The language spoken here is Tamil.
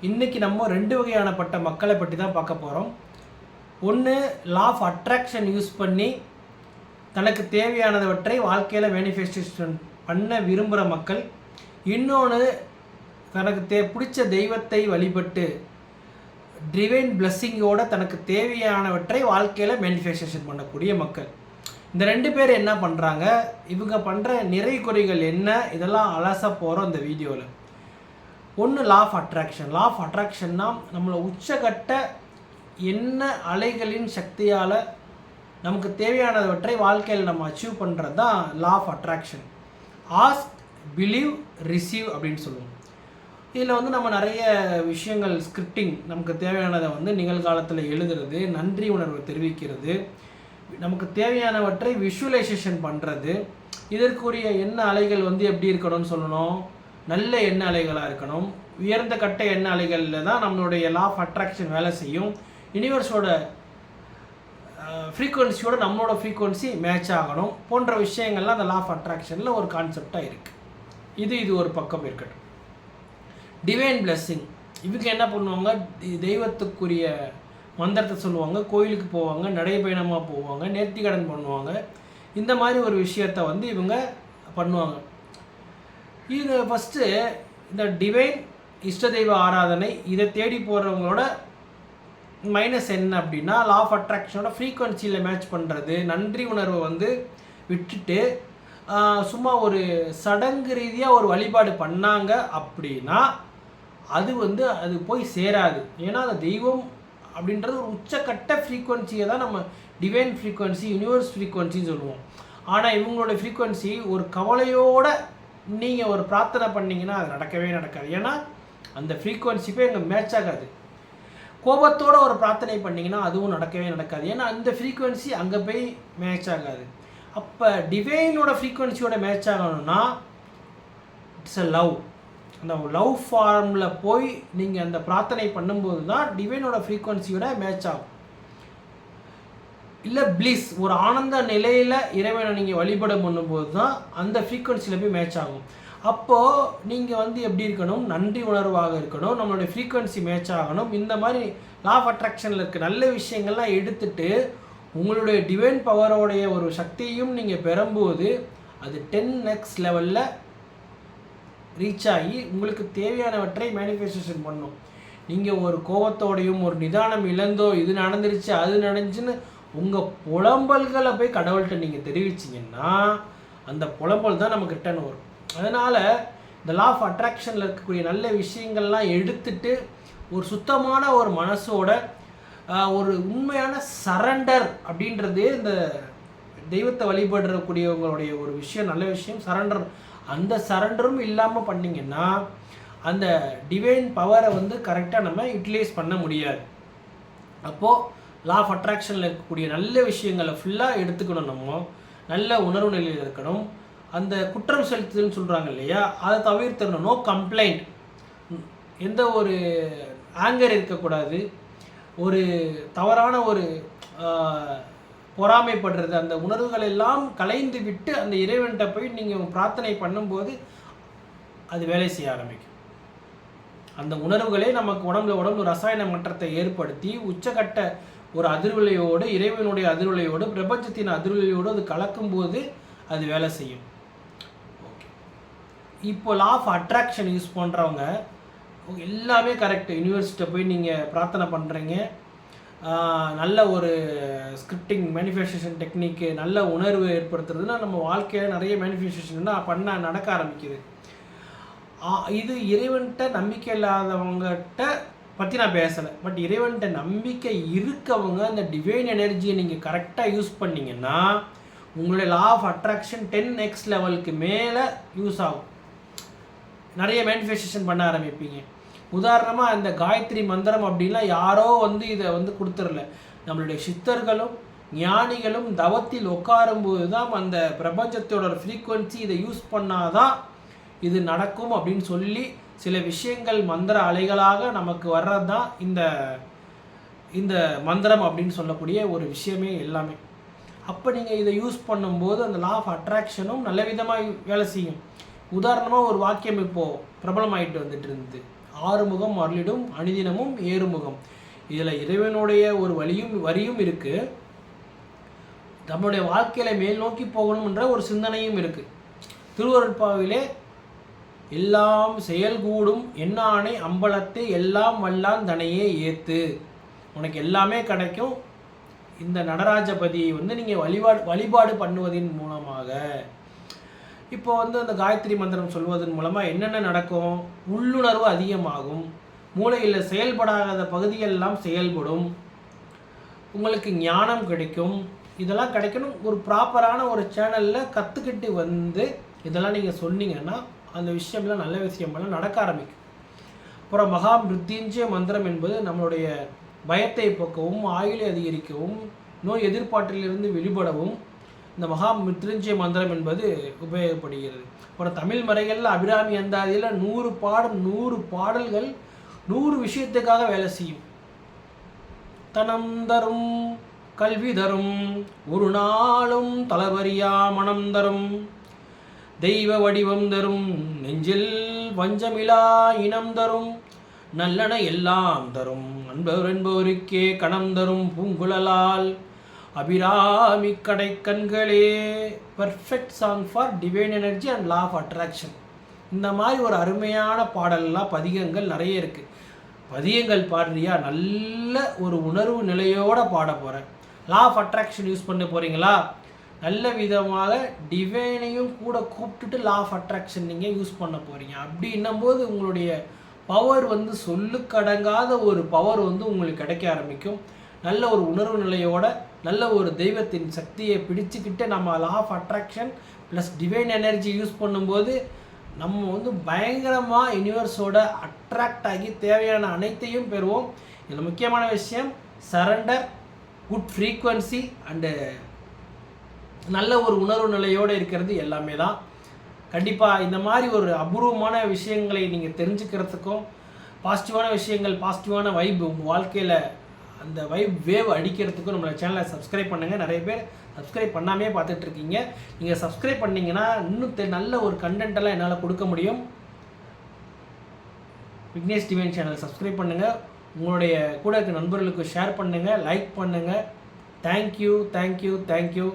இன்றைக்கி நம்ம 2 வகையானப்பட்ட மக்களை பற்றி தான் பார்க்க போகிறோம். ஒன்று, லா ஆஃப் அட்ராக்ஷன் யூஸ் பண்ணி தனக்கு தேவையானவற்றை வாழ்க்கையில் மேனிஃபெஸ்டேஷன் பண்ண விரும்புகிற மக்கள். இன்னொன்று, தனக்கு பிடிச்ச தெய்வத்தை வழிபட்டு டிவைன் பிளஸ்ஸிங்கோடு தனக்கு தேவையானவற்றை வாழ்க்கையில் மேனிஃபெஸ்டேஷன் பண்ணக்கூடிய மக்கள். இந்த 2 பேர் என்ன பண்ணுறாங்க, இவங்க பண்ணுற நிறை குறைகள் என்ன, இதெல்லாம் அலச போகிறோம் இந்த வீடியோவில். ஒன்று, law of attraction. Law of அட்ராக்ஷன்னா நம்மளை உச்சகட்ட என்ன அலைகளின் சக்தியால் நமக்கு தேவையானவற்றை வாழ்க்கையில் நம்ம அச்சீவ் பண்ணுறது தான் law of attraction. Ask, believe, receive அப்படின்னு சொல்லுவோம். இதில் நம்ம நிறைய விஷயங்கள் ஸ்கிரிப்டிங், நமக்கு தேவையானதை நிகழ்காலத்தில் எழுதுறது, நன்றி உணர்வை தெரிவிக்கிறது, நமக்கு தேவையானவற்றை விஷுவலைசேஷன் பண்ணுறது. இதற்குரிய எண்ண அலைகள் எப்படி இருக்கணும்னு சொல்லணும், நல்ல எண்ண அலைகளாக இருக்கணும். உயர்ந்த கட்ட எண்ண அலைகளில் தான் நம்மளுடைய லா ஆஃப் அட்ராக்ஷன் வேலை செய்யும். யூனிவர்ஸோட ஃப்ரீக்குவன்சியோட நம்மளோட ஃப்ரீக்குவன்சி மேட்ச் ஆகணும் போன்ற விஷயங்கள்லாம் அந்த லா ஆஃப் அட்ராக்ஷனில் ஒரு கான்செப்டாக இருக்குது. இது ஒரு பக்கம் இருக்கட்டும். டிவைன் பிளெஸ்ஸிங், இவங்க என்ன பண்ணுவாங்க, தெய்வத்துக்குரிய மந்திரத்தை சொல்லுவாங்க, கோயிலுக்கு போவாங்க, நடைபயணமாக போவாங்க, நேர்த்திக்கடன் பண்ணுவாங்க. இந்த மாதிரி ஒரு விஷயத்தை இவங்க பண்ணுவாங்க. இது ஃபஸ்ட்டு இந்த டிவைன் இஷ்ட தெய்வ ஆராதனை இதை தேடி போகிறவங்களோட மைனஸ் என்ன அப்படின்னா, லா ஆஃப் அட்ராக்ஷனோட ஃப்ரீக்குவன்சியில் மேட்ச் பண்ணுறது. நன்றி உணர்வை விட்டுட்டு சும்மா ஒரு சடங்கு ரீதியாக ஒரு வழிபாடு பண்ணாங்க அப்படின்னா அது அது போய் சேராது. ஏன்னா அந்த தெய்வம் அப்படின்றது ஒரு உச்சக்கட்ட ஃப்ரீக்குவன்சியை தான் நம்ம டிவைன் ஃப்ரீக்குவன்சி, யூனிவர்ஸ் ஃப்ரீக்குவன்சின்னு சொல்லுவோம். ஆனால் இவங்களோட ஃப்ரீக்குவன்சி ஒரு கவலையோடு நீங்கள் ஒரு பிரார்த்தனை பண்ணிங்கன்னா அது நடக்கவே நடக்காது. ஏன்னா அந்த ஃப்ரீக்குவன்சி போய் அங்கே மேட்ச் ஆகாது. கோபத்தோடு ஒரு பிரார்த்தனை பண்ணிங்கன்னா அதுவும் நடக்கவே நடக்காது. ஏன்னா அந்த ஃப்ரீக்குவன்சி அங்கே போய் மேட்ச் ஆகாது. அப்போ டிவைனோட ஃப்ரீக்குவன்சியோட மேட்ச் ஆகணும்னா இட்ஸ் அ லவ். அந்த லவ் ஃபார்மில் போய் நீங்கள் அந்த பிரார்த்தனை பண்ணும்போது தான் டிவைனோட ஃப்ரீக்குவன்சியோட மேட்ச் ஆகும். இல்லை பிளிஸ், ஒரு ஆனந்த நிலையில் இறைவனை நீங்கள் வழிபட பண்ணும்போது தான் அந்த ஃப்ரீக்குவன்சியில் போய் மேட்ச் ஆகும். அப்போது நீங்கள் எப்படி இருக்கணும், நன்றி உணர்வாக இருக்கணும், நம்மளுடைய ஃப்ரீக்குவன்சி மேட்ச் ஆகணும். இந்த மாதிரி லா ஆஃப் அட்ராக்ஷனில் இருக்க நல்ல விஷயங்கள்லாம் எடுத்துட்டு உங்களுடைய டிவைன் பவரோடைய ஒரு சக்தியும் நீங்கள் பெறும்போது அது 10x லெவலில் ரீச் ஆகி உங்களுக்கு தேவையானவற்றை மேனிஃபெஸ்டேஷன் பண்ணும். நீங்கள் ஒரு கோபத்தோடையும் ஒரு நிதானம் இழந்தோ இது நடந்துருச்சு அது நடந்துச்சுன்னு உங்கள் புலம்பல்களை போய் கடவுள்கிட்ட நீங்கள் தெரிவிச்சிங்கன்னா அந்த புலம்பல் தான் நமக்கு ரிட்டர்ன் வரும். அதனால் இந்த லா ஆஃப் அட்ராக்ஷனில் இருக்கக்கூடிய நல்ல விஷயங்கள்லாம் எடுத்துட்டு ஒரு சுத்தமான ஒரு மனசோட ஒரு உண்மையான சரண்டர் அப்படின்றது இந்த தெய்வத்தை வழிபடுறக்கூடியவங்களுடைய ஒரு விஷயம், நல்ல விஷயம் சரண்டர். அந்த சரண்டரும் இல்லாமல் பண்ணிங்கன்னா அந்த டிவைன் பவரை கரெக்டாக நம்ம யூட்டிலைஸ் பண்ண முடியாது. அப்போது லா ஆஃப் அட்ராக்ஷனில் இருக்கக்கூடிய நல்ல விஷயங்களை ஃபுல்லாக எடுத்துக்கணும். நம்ம நல்ல உணர்வு நிலையில் இருக்கணும். அந்த குற்றம் செலுத்துதல்னு சொல்கிறாங்க இல்லையா, அதை தவிர்த்துடணும். நோ கம்ப்ளைண்ட், எந்த ஒரு ஆங்கர் இருக்கக்கூடாது. ஒரு தவறான ஒரு பொறாமைப்படுறது, அந்த உணர்வுகள் எல்லாம் கலைந்து விட்டு அந்த இறைவன்கிட்ட போய் நீங்கள் பிரார்த்தனை பண்ணும்போது அது வேலை செய்ய ஆரம்பிக்கும். அந்த உணர்வுகளே நமக்கு உடம்புல ரசாயன மாற்றத்தை ஏற்படுத்தி உச்சகட்ட ஒரு அதிர்வலையோடு, இறைவனுடைய அதிர்வலையோடு, பிரபஞ்சத்தின் அதிர்வலையோடு அது கலக்கும்போது அது வேலை செய்யும். ஓகே, இப்போ லா ஆஃப் அட்ராக்ஷன் யூஸ் பண்ணுறவங்க எல்லாமே கரெக்டு. யூனிவர்சிட்டியை போய் நீங்கள் பிரார்த்தனை பண்ணுறீங்க, நல்ல ஒரு ஸ்கிரிப்டிங் மேனிஃபெஸ்டேஷன் டெக்னிக்கு, நல்ல உணர்வு ஏற்படுத்துறதுன்னா நம்ம வாழ்க்கையில் நிறைய மேனிஃபெஸ்டேஷன் நடக்க ஆரம்பிக்குது. இது இறைவன்கிட்ட நம்பிக்கை இல்லாதவங்ககிட்ட பற்றி நான் பேசலை. பட் இறைவன்கிட்ட நம்பிக்கை இருக்கவங்க அந்த டிவைன் எனர்ஜியை நீங்கள் கரெக்டாக யூஸ் பண்ணிங்கன்னா உங்களுடைய லா ஆஃப் அட்ராக்ஷன் 10x லெவலுக்கு மேலே யூஸ் ஆகும். நிறைய மேனிஃபெஸ்டேஷன் பண்ண ஆரம்பிப்பீங்க. உதாரணமாக இந்த காயத்ரி மந்திரம் அப்படின்லாம் யாரோ இதை கொடுத்துடல. நம்மளுடைய சித்தர்களும் ஞானிகளும் தவத்தில் உட்காரும்போது தான் அந்த பிரபஞ்சத்தோட ஃப்ரீக்குவன்சி இதை யூஸ் பண்ணாதான் இது நடக்கும் அப்படின்னு சொல்லி சில விஷயங்கள் மந்திர அலைகளாக நமக்கு வர்றது தான் இந்த மந்திரம் அப்படின்னு சொல்லக்கூடிய ஒரு விஷயமே எல்லாமே. அப்போ நீங்கள் இதை யூஸ் பண்ணும்போது அந்த லா ஆஃப் அட்ராக்ஷனும் நல்ல விதமாக வேலை செய்யும். உதாரணமாக ஒரு வாக்கியம் இப்போது பிரபலமாயிட்டு வந்துட்டு இருந்தது, ஆறுமுகம் அருளிடும் அணிதினமும் ஏறுமுகம். இதில் இறைவனுடைய ஒரு வரியும் இருக்குது. நம்மளுடைய வாழ்க்கையில் மேல் நோக்கி போகணும்ன்ற ஒரு சிந்தனையும் இருக்குது. திருவருட்பாவிலே எல்லாம் செயல்கூடும் என்னானை அம்பலத்தை எல்லாம் வல்லான் தனையே ஏத்து, உனக்கு எல்லாமே கிடைக்கும். இந்த நடராஜபதியை நீங்கள் வழிபாடு பண்ணுவதன் மூலமாக இப்போ அந்த காயத்ரி மந்திரம் சொல்வதன் மூலமாக என்னென்ன நடக்கும்? உள்ளுணர்வு அதிகமாகும், மூளையில் செயல்படாத பகுதியெல்லாம் செயல்படும், உங்களுக்கு ஞானம் கிடைக்கும். இதெல்லாம் கிடைக்கணும். ஒரு ப்ராப்பரான ஒரு சேனலில் கற்றுக்கிட்டு இதெல்லாம் நீங்கள் சொன்னீங்கன்னா அந்த விஷயம்லாம் நல்ல விஷயமெல்லாம் நடக்க ஆரம்பிக்கும். அப்புறம் மகா மிருத்யுஞ்சய மந்திரம் என்பது நம்மளுடைய பயத்தை போக்கவும், ஆயுளை அதிகரிக்கவும், நோய் எதிர்பாட்டிலிருந்து வெளிப்படவும் இந்த மகா மிருத்யுஞ்சய மந்திரம் என்பது உபயோகப்படுகிறது. அப்புறம் தமிழ் மறைகளில் அபிராமி அந்தாதியில் 100 பாடல்கள் 100 விஷயத்துக்காக வேலை செய்யும். தனம் தரும், கல்வி தரும், ஒரு நாளும் தளபரியா மனம் தரும், தெய்வ வடிவம் தரும், நெஞ்சில் வஞ்சமிலா இனம் தரும், நல்லன எல்லாம் தரும், அன்பவர் என்பவருக்கே கணம் தரும் பூங்குழலால் அபிராமி கடை கண்களே. Perfect song for divine energy and law of attraction. இந்த மாதிரி ஒரு அருமையான பாடல்லாம் பதிகங்கள் நிறைய இருக்குது. பதிகங்கள் பாடுறியா, நல்ல ஒரு உணர்வு நிலையோடு பாட போகிறேன். லா ஆஃப் அட்ராக்ஷன் யூஸ் பண்ண போகிறீங்களா, நல்ல விதமாக டிவைனையும் கூட கூப்பிட்டுட்டு லா ஆஃப் அட்ராக்ஷன் நீங்கள் யூஸ் பண்ண போகிறீங்க. அப்படின்னும் போது உங்களுடைய பவர் சொல்லுக்கடங்காத ஒரு பவர் உங்களுக்கு கிடைக்க ஆரம்பிக்கும். நல்ல ஒரு உணர்வு நிலையோட நல்ல ஒரு தெய்வத்தின் சக்தியை பிடிச்சிக்கிட்டு நம்ம law of attraction plus divine energy use பண்ணும்போது நம்ம பயங்கரமாக யூனிவர்ஸோட அட்ராக்ட் ஆகி தேவையான அனைத்தையும் பெறுவோம். இதில் முக்கியமான விஷயம் சரண்டர், குட் ஃப்ரீக்குவன்சி அண்டு நல்ல ஒரு உணர்வு நிலையோடு இருக்கிறது எல்லாமே தான். கண்டிப்பாக இந்த மாதிரி ஒரு அபூர்வமான விஷயங்களை நீங்கள் தெரிஞ்சுக்கிறதுக்கும், பாசிட்டிவான விஷயங்கள், பாசிட்டிவான வைப் உங்கள் வாழ்க்கையில் அந்த வைப் வேவ் அடிக்கிறதுக்கும் நம்மளோட சேனலை சப்ஸ்கிரைப் பண்ணுங்கள். நிறைய பேர் சப்ஸ்கிரைப் பண்ணாமே பார்த்துட்ருக்கீங்க. நீங்கள் சப்ஸ்கிரைப் பண்ணிங்கன்னா இன்னும் நல்ல ஒரு கண்டென்ட்டெல்லாம் என்னால் கொடுக்க முடியும். விக்னேஷ் டிவைன் சேனல் சப்ஸ்கிரைப் பண்ணுங்கள், உங்களுடைய கூட இருக்க நண்பர்களுக்கு ஷேர் பண்ணுங்கள், லைக் பண்ணுங்கள். தேங்க்யூ.